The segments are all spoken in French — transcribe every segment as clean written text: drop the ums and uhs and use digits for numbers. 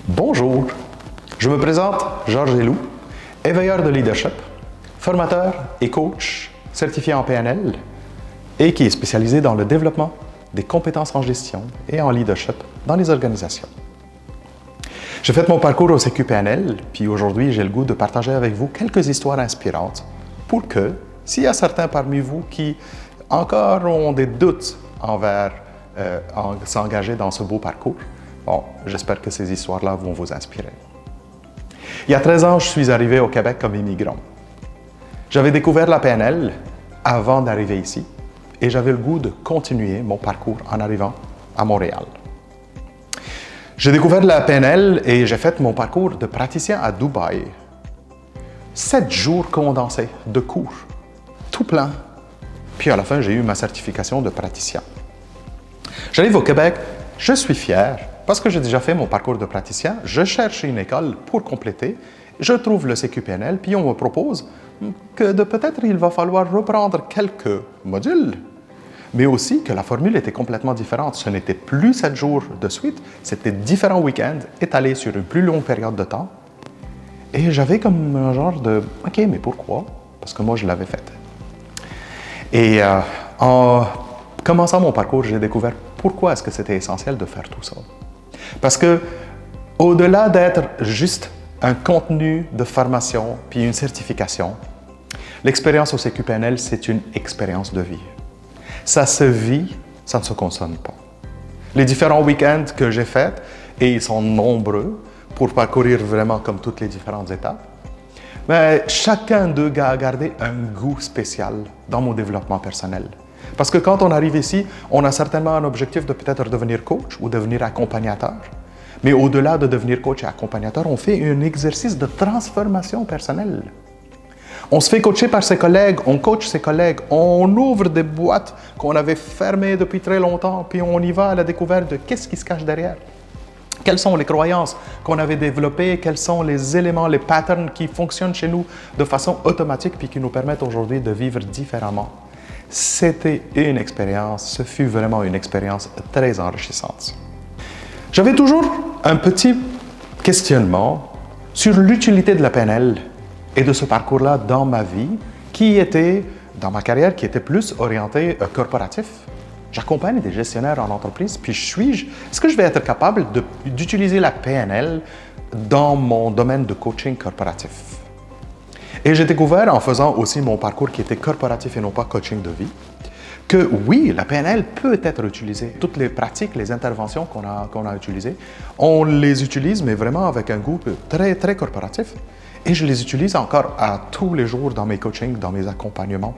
Bonjour, je me présente Georges Héloux, éveilleur de leadership, formateur et coach certifié en PNL et qui est spécialisé dans le développement des compétences en gestion et en leadership dans les organisations. J'ai fait mon parcours au CQ-PNL, puis aujourd'hui j'ai le goût de partager avec vous quelques histoires inspirantes pour que, s'il y a certains parmi vous qui encore ont des doutes envers s'engager dans ce beau parcours, bon, j'espère que ces histoires-là vont vous inspirer. Il y a 13 ans, je suis arrivé au Québec comme immigrant. J'avais découvert la PNL avant d'arriver ici et j'avais le goût de continuer mon parcours en arrivant à Montréal. J'ai découvert la PNL et j'ai fait mon parcours de praticien à Dubaï. 7 jours condensés de cours, tout plein. Puis à la fin, j'ai eu ma certification de praticien. J'arrive au Québec, je suis fier parce que j'ai déjà fait mon parcours de praticien. Je cherche une école pour compléter. Je trouve le CQ-PNL, puis on me propose que peut-être il va falloir reprendre quelques modules, mais aussi que la formule était complètement différente. Ce n'était plus 7 jours de suite, c'était différents week-ends étalés sur une plus longue période de temps. Et j'avais comme un genre de « OK, mais pourquoi? » Parce que moi, je l'avais fait. Et en commençant mon parcours, j'ai découvert pourquoi est-ce que c'était essentiel de faire tout ça. Parce que, au-delà d'être juste un contenu de formation puis une certification, l'expérience au CQ-PNL, c'est une expérience de vie. Ça se vit, ça ne se consomme pas. Les différents week-ends que j'ai faits, et ils sont nombreux pour parcourir vraiment comme toutes les différentes étapes, mais chacun d'eux a gardé un goût spécial dans mon développement personnel. Parce que quand on arrive ici, on a certainement un objectif de peut-être devenir coach ou devenir accompagnateur. Mais au-delà de devenir coach et accompagnateur, on fait un exercice de transformation personnelle. On se fait coacher par ses collègues, on coach ses collègues, on ouvre des boîtes qu'on avait fermées depuis très longtemps, puis on y va à la découverte de qu'est-ce qui se cache derrière. Quelles sont les croyances qu'on avait développées, quels sont les éléments, les patterns qui fonctionnent chez nous de façon automatique puis qui nous permettent aujourd'hui de vivre différemment. C'était une expérience, ce fut vraiment une expérience très enrichissante. J'avais toujours un petit questionnement sur l'utilité de la PNL et de ce parcours-là dans ma vie, dans ma carrière, qui était plus orienté corporatif. J'accompagne des gestionnaires en entreprise, puis est-ce que je vais être capable d'utiliser la PNL dans mon domaine de coaching corporatif? Et j'ai découvert, en faisant aussi mon parcours qui était corporatif et non pas coaching de vie, que oui, la PNL peut être utilisée. Toutes les pratiques, les interventions qu'on a utilisées, on les utilise, mais vraiment avec un goût très, très corporatif. Et je les utilise encore à tous les jours dans mes coachings, dans mes accompagnements.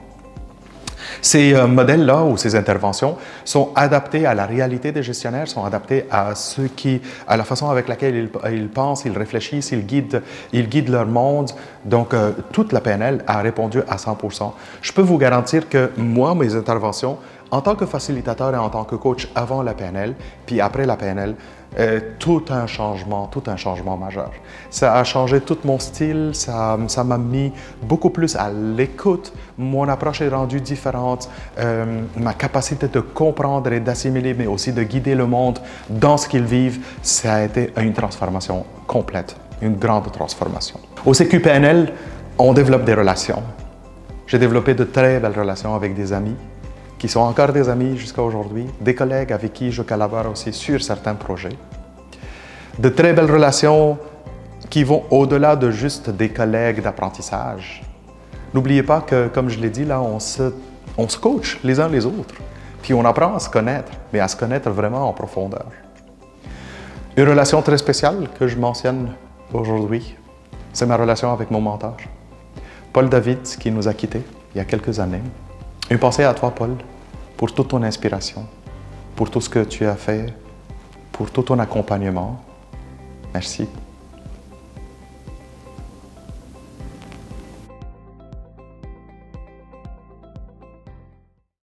Ces modèles-là ou ces interventions sont adaptés à la réalité des gestionnaires, sont adaptés à à la façon avec laquelle ils pensent, ils réfléchissent, ils guident leur monde. Donc, toute la PNL a répondu à 100%. Je peux vous garantir que moi, mes interventions, en tant que facilitateur et en tant que coach avant la PNL, puis après la PNL, tout un changement majeur. Ça a changé tout mon style, ça m'a mis beaucoup plus à l'écoute, mon approche est rendue différente, ma capacité de comprendre et d'assimiler, mais aussi de guider le monde dans ce qu'ils vivent, ça a été une transformation complète, une grande transformation. Au CQ-PNL, on développe des relations. J'ai développé de très belles relations avec des amis, qui sont encore des amis jusqu'à aujourd'hui, des collègues avec qui je collabore aussi sur certains projets. De très belles relations qui vont au-delà de juste des collègues d'apprentissage. N'oubliez pas que, comme je l'ai dit, là, on se coach les uns les autres, puis on apprend à se connaître, mais à se connaître vraiment en profondeur. Une relation très spéciale que je mentionne aujourd'hui, c'est ma relation avec mon mentor, Paul David, qui nous a quittés il y a quelques années. Une pensée à toi, Paul, pour toute ton inspiration, pour tout ce que tu as fait, pour tout ton accompagnement. Merci.